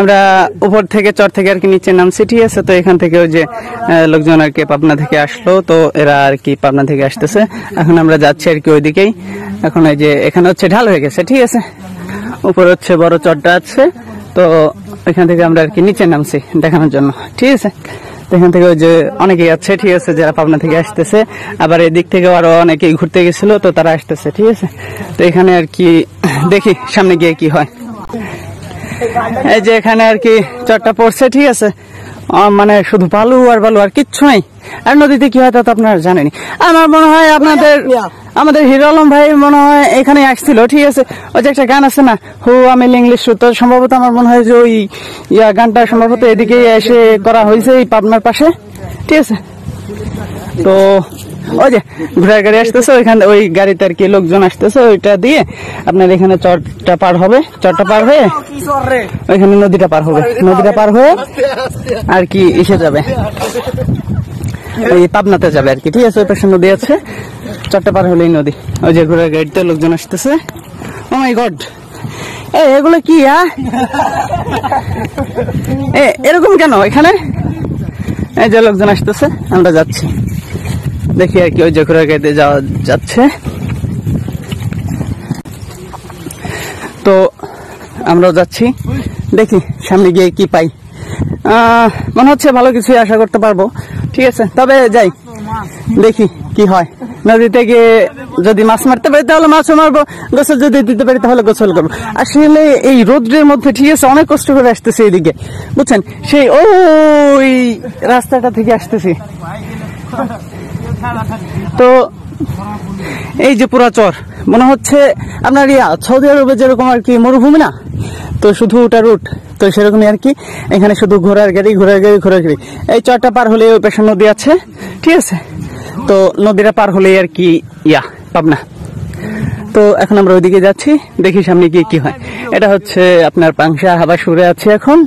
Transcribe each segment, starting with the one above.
আমরা উপর থেকে চর থেকে আর কি নিচে নামছি, ঠিক আছে। তো এখান থেকে ওই যে লোকজন আর কি পাবনা থেকে আসলো, তো এরা আর কি পাবনা থেকে আসতেছে। এখন আমরা যাচ্ছি আর কি ওইদিকেই। এখন এই যে এখানে হচ্ছে ঢাল হয়ে গেছে, ঠিক আছে। উপরে হচ্ছে বড় চরটা আছে, তো এখান থেকে আমরা আর কি নিচে নামছি দেখানোর জন্য, ঠিক আছে। এখান থেকে ওই যে অনেকেই আছে, ঠিক আছে, যারা পাবনা থেকে আসতেছে। আবার এদিক থেকে আরো অনেকেই ঘুরতে গেছিল, তো তারা আসতেছে, ঠিক আছে। তো এখানে আর কি দেখি সামনে গিয়ে কি হয়। এই যে এখানে আর কি চরটা পড়ছে, ঠিক আছে। মানে শুধু বালু আর বালু, আর কিচ্ছু নাই। আর নদীতে কি হয় তা তো আপনারা জানেনি। আমার মনে হয় আমাদের হিরো আলম ভাই মনে হয় এখানে আসছিল, ঠিক আছে। ওই যে একটা গান আছে না, হু আমি ইংলিশ, তো সম্ভবত আমার মনে হয় যে ওই গানটা সম্ভবত এদিকে এসে করা হয়েছে, এই পাবনার পাশে, ঠিক আছে। তো ওই যে ঘোড়ার গাড়ি আসতেছে, ওইখানে ওই গাড়িতে আর কি লোকজন আসতেছে, ওইটা দিয়ে আপনার এখানে চরটা পার হবে। চরটা পার হয়ে ওইখানে নদীটা পার হবে, নদীটা পার হয়ে আর কি এসে যাবে, ওই পাবনাতে যাবে আর কি, ঠিক আছে। ওই পাশে নদী আছে, চরটা পার হলেই নদী। ওই যে ঘোড়ার গাড়িতে লোকজন আসতেছে। ও মাই গড, এগুলো কি এরকম কেন এখানে? এই যে লোকজন আসতেছে, আমরা যাচ্ছি, দেখি আর কি ওই যে ঘোড়ার গাড়িতে যাওয়া যাচ্ছে। তো আমরাও যাচ্ছি, দেখি সামনে গিয়ে কি পাই। মনে হচ্ছে ভালো কিছু আশা করতে পারবো, ঠিক আছে। তবে যাই, দেখি কি হয়। নদীতে গিয়ে যদি মাছ মারতে পারি তাহলে মাছও মারবো, গোসল যদি দিতে পারি তাহলে গোসল করবো। আসলে এই রোদ্রের মধ্যে, ঠিক আছে, অনেক কষ্ট করে আসতেছি এদিকে, বুঝছেন। সেই ওই রাস্তাটা থেকে আসতেছি। তো এই যে পুরা চর মনে হচ্ছে আপনার সৌদি আরবে যেরকম আর কি মরুভূমি না, তো শুধু ওটা রুট, তো সেরকমই আর কি। এখানে শুধু ঘোড়ার গাড়ি। এই চরটা পার হলে ওই পাশে নদী আছে, ঠিক আছে। তো নদীটা পার হলে আর কি পাবনা। তো এখন আমরা ওইদিকে যাচ্ছি, দেখি সামনে গিয়ে কি হয়। এটা হচ্ছে আপনার পাংশা হাবাসুরে আছে এখন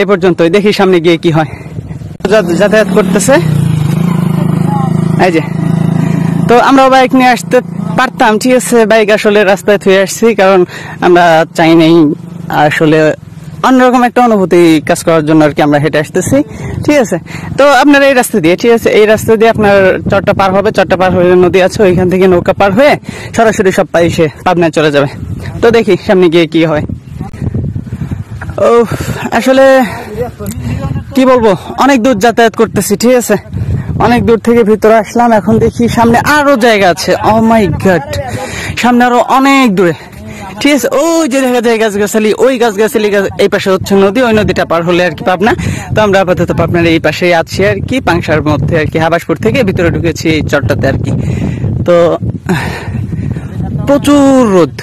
এই পর্যন্তই, দেখি সামনে গিয়ে কি হয়। যাতায়াত করতেছে এই যে। তো আমরা বাইক নিয়ে আসতে পারতাম, ঠিক আছে। বাইক আসলে রাস্তায় থুয়ে আসছি, কারণ আমরা চাই নাই আসলে অন্যরকম একটা অনুভূতি কাজ করার জন্য আর কি আমরা হেঁটে আসতেছি, ঠিক আছে। তো আপনার এই রাস্তা দিয়ে, ঠিক আছে, এই রাস্তা দিয়ে আপনার চরটা পার হবে। চরটা পার হয়ে নদী আছে, ওইখান থেকে নৌকা পার হয়ে সরাসরি সব পাইসে পাবনায় চলে যাবে। তো দেখি সামনে গিয়ে কি হয়। ও আসলে কি বলবো, অনেক দূর যাতায়াত করতেছি, ঠিক আছে। অনেক দূর থেকে ভিতরে আসলাম, এখন দেখি সামনে আরো জায়গা আছে। ও মাই গড, সামনে আরো অনেক দূরে, ঠিক আছে। ওই যে দেখা যায় গাছগাছালি, ওই গাছগাছালি, এই পাশে হচ্ছে নদী, ওই নদীটা পার হলে আর কি পাবনা। তো আমরা আপাতত পাবনার এই পাশে আছি আর কি, পাংশার মধ্যে আর কি, হাবাসপুর থেকে ভিতরে ঢুকেছি এই চরটাতে আর কি। তো প্রচুর রোদ,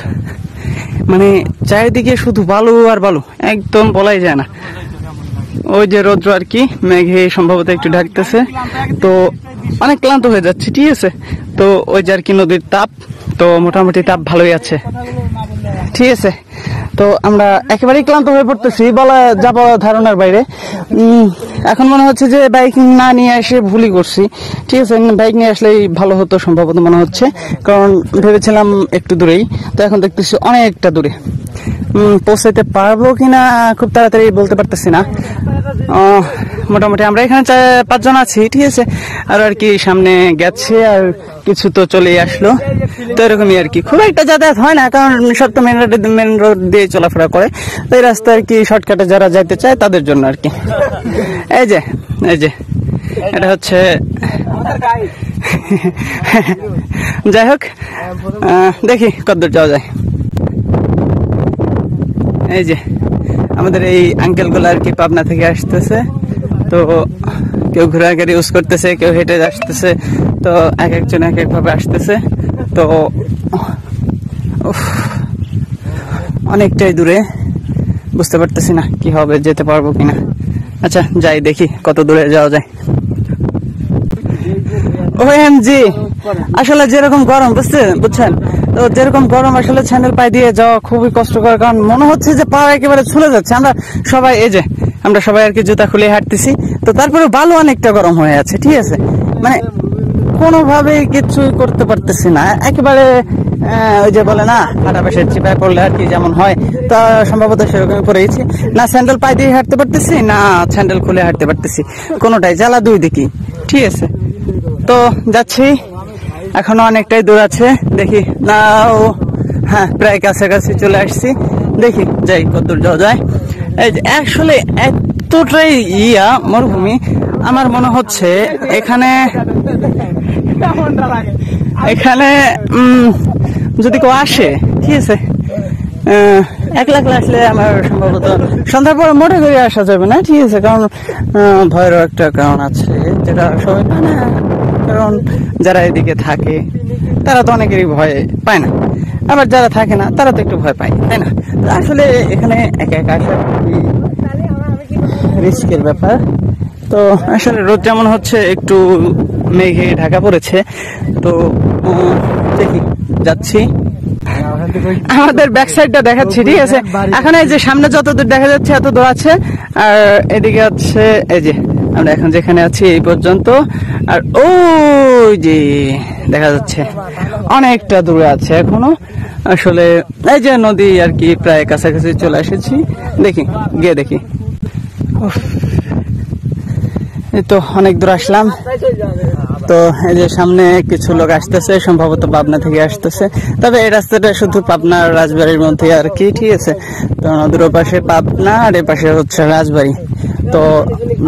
মানে চারিদিকে শুধু বালু আর বালু, একদম বলাই যায় না। ওই যে রৌদ্র আর কি, মেঘে সম্ভবত একটু ঢাকতেছে, তো অনেক ক্লান্ত হয়ে যাচ্ছে, ঠিক আছে। তো ওই যে আর কি নদীর তাপ, তো মোটামুটি তাপ ভালোই আছে, ঠিক আছে। তো আমরা একেবারেই ক্লান্ত হয়ে পড়তেছি, বলা যাব ধারণার বাইরে। এখন মনে হচ্ছে যে বাইক না নিয়ে এসে ভুলই করছি, ঠিক আছে। বাইক নিয়ে আসলেই ভালো হতো সম্ভবত মনে হচ্ছে, কারণ ভেবেছিলাম একটু দূরেই, তো এখন দেখতেছি অনেকটা দূরে। পৌঁছাইতে পারবো কিনা খুব তাড়াতাড়ি বলতে পারতেছি না। মোটামুটি আমরা এখানে 4-5 জন আছি, ঠিক আছে। আর কি সামনে গেছে, আর কিছু তো চলেই আসলো। তো এরকমই আর কি, খুব একটা যাতায়াত হয় না, কারণ সব তো মেন রোড দিয়ে চলাফেরা করে। তো এই রাস্তা আর কি শর্টকাটে যারা যাইতে চায় তাদের জন্য আর কি। এই যে এটা হচ্ছে যাই হোক, দেখি কতদূর যাওয়া যায়। এই যে আমাদের এই আঙ্কেল গুলো আর কি পাবনা থেকে আসতেছে, তো কেউ ঘোড়া গাড়ি ইউজ করতেছে, কেউ হেঁটে আসতেছে, তো এক একজন এক এক ভাবে আসতেছে। তো অনেকটাই দূরে, বুঝতে পারতেছি না কি হবে, যেতে পারবো কিনা। আচ্ছা যাই, দেখি কত দূরে যাওয়া যায়। ওএমজি, আসলে যেরকম গরম বুঝছেন, তো যেরকম গরম আসলে স্যান্ডেল পায়ে দিয়ে যাওয়া খুবই কষ্টকর, কারণ মনে হচ্ছে যে পা একেবারে ছুলে যাচ্ছে। আমরা সবাই আর কি জুতা খুলে হাঁটতেছি, তো তারপরে বালু অনেকটা গরম হয়ে আছে, ঠিক আছে। মানে কোনোভাবে কিছুই করতে পারতেছি না, একেবারে ওই যে বলে না ফাটা পাশের চিপায় পড়লে আর কি যেমন হয়, তা সম্ভবত সেরকমই পড়ে গেছি। না স্যান্ডেল পায়ে দিয়ে হাঁটতে পারতেছি, না স্যান্ডেল খুলে হাঁটতে পারতেছি, কোনোটাই জ্বালা দুই দিকই। ঠিক আছে, তো যাচ্ছি, এখনো অনেকটাই দূর আছে, দেখি না ও হ্যাঁ প্রায় কাছাকাছি চলে আসছি, দেখি যাই কতদূর যাওয়া যায়। আসলে এতটাই মরুভূমি, আমার মনে হচ্ছে এখানে যদি কেউ আসে, ঠিক আছে, একলা আসলে আমার সম্ভবত সন্ধ্যার পরে মোটে করে আসা যাবে না। ঠিক আছে, কারণ ভয়েরও একটা কারণ আছে, যেটা সবাই পায় না। কারণ যারা এদিকে থাকে তারা তো অনেকেরই ভয় পায় না, আবার যারা থাকে না তারা তো একটু ভয় পায়, তাই না? আসলে এখানে একা একা আসা খুবই রিস্কের ব্যাপার। তো আসলে রোদ যেমন হচ্ছে, একটু মেঘে ঢাকা পড়েছে, তো দেখি যাচ্ছি। আমাদের ব্যাক সাইডটা দেখাচ্ছি, ঠিক আছে। এখন এই যে সামনে যত দূর দেখা যাচ্ছে এত দূর আছে, আর এদিকে আছে এই যে আমরা এখন যেখানে আছি এই পর্যন্ত, আর ওই যে দেখা যাচ্ছে অনেকটা দূরে আছে এখনো। আসলে এই যে নদী আর কি প্রায় কাছাকাছি চলে এসেছি, দেখি গিয়ে দেখি। এই তো অনেক দূর আসলাম, তো এই যে সামনে কিছু লোক আসতেছে, সম্ভবত পাবনা থেকে আসতেছে। তবে এই রাস্তাটা শুধু পাবনা রাজবাড়ির মধ্যে আর কি, ঠিক আছে। তো নদীর পাশে পাবনা আর এ পাশে হচ্ছে রাজবাড়ি। তো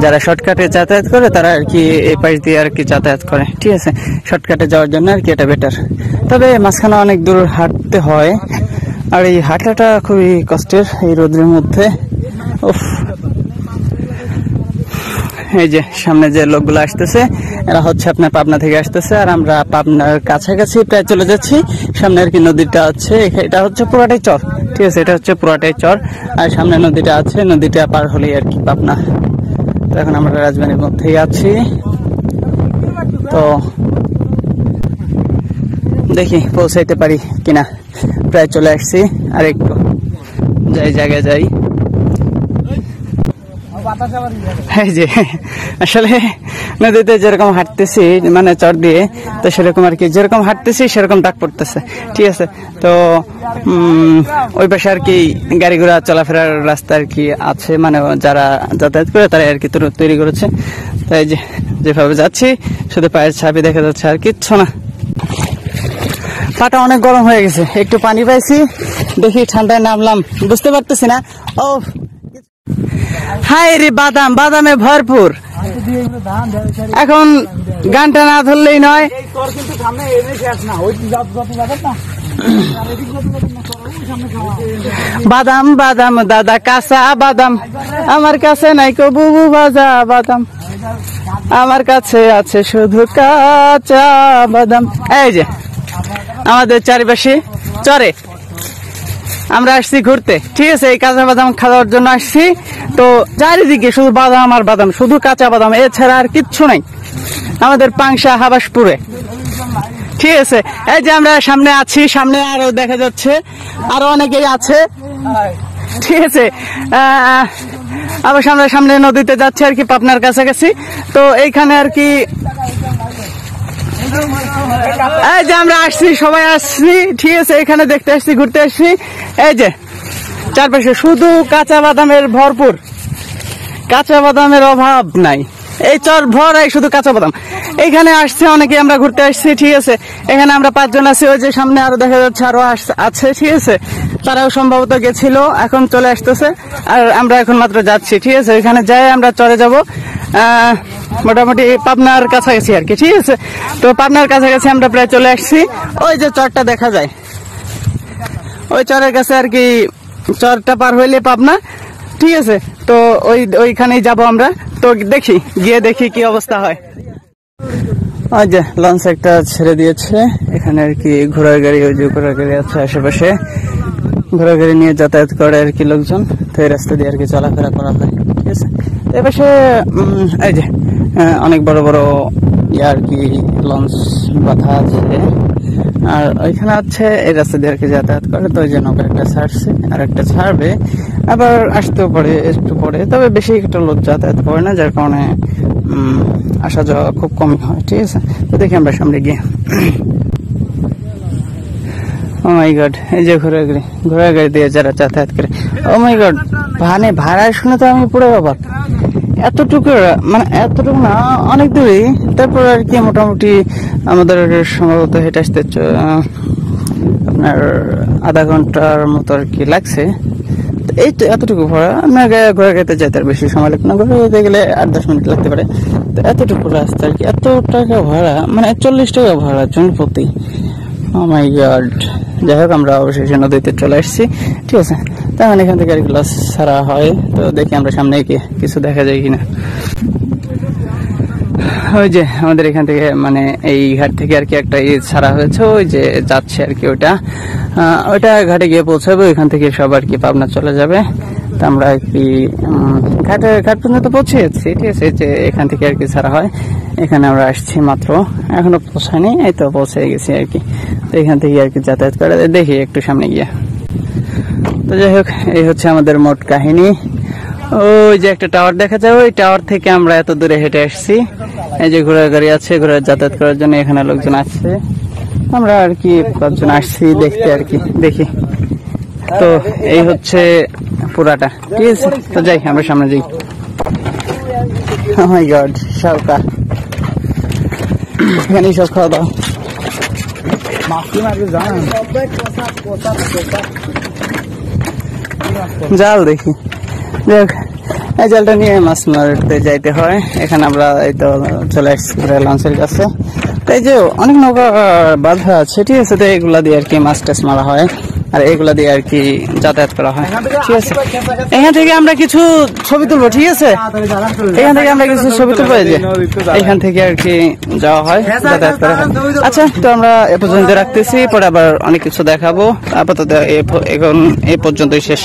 যারা শর্টকাটে যাতায়াত করে তারা আর কি এই পাশ দিয়ে আর কি যাতায়াত করে, ঠিক আছে। শর্টকাটে যাওয়ার জন্য আর কি এটা বেটার। তবে মাঝখানে অনেক দূর হাঁটতে হয়, আর এই হাঁটাটা খুবই কষ্টের এই রোদের মধ্যে। উফ, এই যে সামনে যে লোকগুলো আসতেছে এরা হচ্ছে আপনার পাবনা থেকে আসতেছে, আর আমরা পাবনার কাছাকাছি প্রায় চলে যাচ্ছি। সামনে আর কি নদীটা আছে, এটা হচ্ছে পুরাটাই চর, ঠিক আছে। এটা হচ্ছে পুরাটাই চর, আর সামনে নদীটা আছে, নদীটা পার হলেই আর কি পাবনা। তো এখন আমরা রাজবাড়ির মধ্যেই আছি, তো দেখি পৌঁছাইতে পারি কিনা। প্রায় চলে আসছি, আর একটু যাই জায়গায় যাই। এই যে আসলে নদীতে যেরকম হাঁটতেছি মানে চর দিয়ে, তো সেরকম আর কি যেরকম হাঁটতেছি সেরকম দাগ পড়তেছে, ঠিক আছে। তো ওই পাশে আর কি গাড়ি ঘোড়া চলাফেরার রাস্তা আর কি আছে, মানে যারা যাতায়াত করে তারা আর কি তৈরি করেছে। তাই যে যেভাবে যাচ্ছি শুধু পায়ের ছাপি দেখা যাচ্ছে, আর কিচ্ছু না। পাটা অনেক গরম হয়ে গেছে, একটু পানি পাইছি, দেখি ঠান্ডায় নামলাম, বুঝতে পারতেছি না। ও হাই রে, বাদাম, বাদামে ভরপুর। এখন গানটা না ধরলেই নয়। বাদাম বাদাম দাদা, কাঁচা বাদাম আমার কাছে নাই কো বুবু, ভাজা বাদাম আমার কাছে আছে শুধু কাঁচা বাদাম। এই যে আমাদের চারিপাশে চরে আমরা আসছি ঘুরতে, ঠিক আছে। এই কাঁচা বাদাম খাওয়ার জন্য আসছি। তো চারিদিকে শুধু বাদাম আর বাদাম, শুধু কাঁচা বাদাম, এছাড়া আর কিচ্ছু নাই আমাদের পাংশা হাবাসপুরে, ঠিক আছে। এই যে আমরা সামনে আছি, সামনে আরো দেখা যাচ্ছে আরো অনেকেই আছে, ঠিক আছে। আবার সামনে নদীতে যাচ্ছে আর কি পাবনার কাছাকাছি। তো এইখানে আর কি এই যে আমরা আসছি, সবাই আসছি, ঠিক আছে। এখানে দেখতে আসছি, ঘুরতে আসছি। এই যে চারপাশে শুধু কাঁচা বাদামের ভরপুর, কাঁচা বাদামের অভাব নাই। এই চর ভরাই শুধু কাঁচা বাদাম। এখানে আসছে অনেকে, আমরা ঘুরতে আসছি, ঠিক আছে। এখানে আমরা 5 জন আছি, ওই যে সামনে আরো দেখা যাচ্ছে আরো আছে, ঠিক আছে। তারাও সম্ভবত গেছিল, এখন চলে আসতেছে, আর আমরা এখন মাত্র যাচ্ছি, ঠিক আছে। এখানে যাই আমরা চরে যাব, মোটামুটি পাবনার কাছাকাছি আর কি, ঠিক আছে। তো পাবনার কাছাকাছি আমরা প্রায় চলে আসছি। ওই যে চরটা দেখা যায়, ওই চরের কাছে আর কি, চরটা পার হইলে পাবনা, ঠিক আছে। তো ওইখানেই যাব আমরা। তো দেখি, গিয়ে দেখি কি অবস্থা হয়। ওই যে লঞ্চ একটা ছেড়ে দিয়েছে, এখানে আর কি ঘোড়ার গাড়ি, ওই যে ঘোড়ার গাড়ি আছে আশেপাশে, ঘোড়ার গাড়ি নিয়ে যাতায়াত করে আর কি লোকজন। তো এই রাস্তা দিয়ে আর কি চলাফেরা করা হয়, ঠিক আছে। এ পাশে এই যে অনেক বড় বড় আর কি লঞ্চ বাঁধা আছে, আর ওইখানে আছে এই রাস্তা দিয়ে আর কি যাতায়াত করে। তো ওই যে নৌকা একটা ছাড়ছে, আর একটা ছাড়বে, আবার আসতেও পারে একটু পরে। তবে বেশি একটা লোক যাতায়াত করে না, যার কারণে আসা যাওয়া খুব কমই হয়, ঠিক আছে। তো দেখি আমরা সামনে গিয়ে। ও মাই গড, এই যে ঘোড়ার গাড়ি দিয়ে যারা যাতায়াত করে, ও মাই গড, মানে ভাড়া শুনে তো আমি পুরো অবাক। এতটুকু মানে এতটুকু না, অনেক দূরেই। তারপর আর কি মোটামুটি আমাদের সম্ভবত হেঁটে আসতে আপনার আধা ঘন্টার মতো আর কি লাগছে। এই তো এতটুকু ভাড়া, আপনার ঘোড়া গাড়িতে যেতে আর বেশি সময় লাগবে না, ঘোড়া গাড়িতে গেলে 8-10 মিনিট লাগতে পারে। তো এতটুকু রাস্তা আর কি, এত টাকা ভাড়া, মানে 40 টাকা ভাড়া জন প্রতি। ও মাই গড। যাই হোক, আমরা অবশেষে নদীতে চলে আসছি, ঠিক আছে। তখন এখান থেকে আর কি লঞ্চ ছাড়া হয়, তো দেখি আমরা সামনে গিয়ে কিছু দেখা যায় কিনা। ওই যে আমাদের এখান থেকে মানে এই ঘাট থেকে আর কি একটা ছাড়া হয়েছে, ওই যে যাচ্ছে আর কি ওইটা ঘাটে গিয়ে পৌঁছাবো। এখান থেকে সব আর কি পাবনা চলে যাবে। তো আমরা আর কি ঘাট পর্যন্ত পৌঁছে যাচ্ছি, ঠিক আছে। যে এখান থেকে আর কি ছাড়া হয়, এখানে আমরা আসছি মাত্র, এখনো পৌঁছায়নি, এই তো পৌঁছে গেছি আর কি। তো এখান থেকে আর কি যাতায়াত করে দেখি একটু সামনে গিয়ে। তো যাই হোক, এই হচ্ছে আমাদের মোট কাহিনী। ওই যে একটা টাওয়ার দেখা যায়, ওই টাওয়ার থেকে আমরা এত দূরে হেঁটে আসছি। এই যে ঘোড়ার গাড়ি আছে, ঘোড়ার যাতায়াত করার জন্য এখানে লোকজন আসছে। আমরা আর কি কয়েকজন আসছি দেখতে আর কি, দেখি। তো এই হচ্ছে পুরাটা, ঠিক আছে। তো যাই, আমরা সামনে যাই। ও মাই গড, সরকার এখানে সব খাওয়া দাওয়া। জাল দেখি, দেখ এই জালটা নিয়ে মাছ মারতে যাইতে হয়। এখানে আমরা এই তো চলে আসছি লঞ্চের কাছে। তাই যে অনেক নৌকা বাঁধা আছে, ঠিক আছে। তো এগুলা দিয়ে আর কি মাছ টাছ মারা হয়, আর এগুলা দিয়ে আর কি যাতায়াত করা হয়, ঠিক আছে। এখান থেকে আমরা কিছু ছবি তুলবো, ঠিক আছে। এখান থেকে আমরা কিছু ছবি তুলবো, যে এখান থেকে আর কি যাওয়া হয়, যাতায়াত করা হয়। আচ্ছা, তো আমরা এ পর্যন্ত রাখতেছি, পরে আবার অনেক কিছু দেখাবো। আপাতত এখন এ পর্যন্তই শেষ।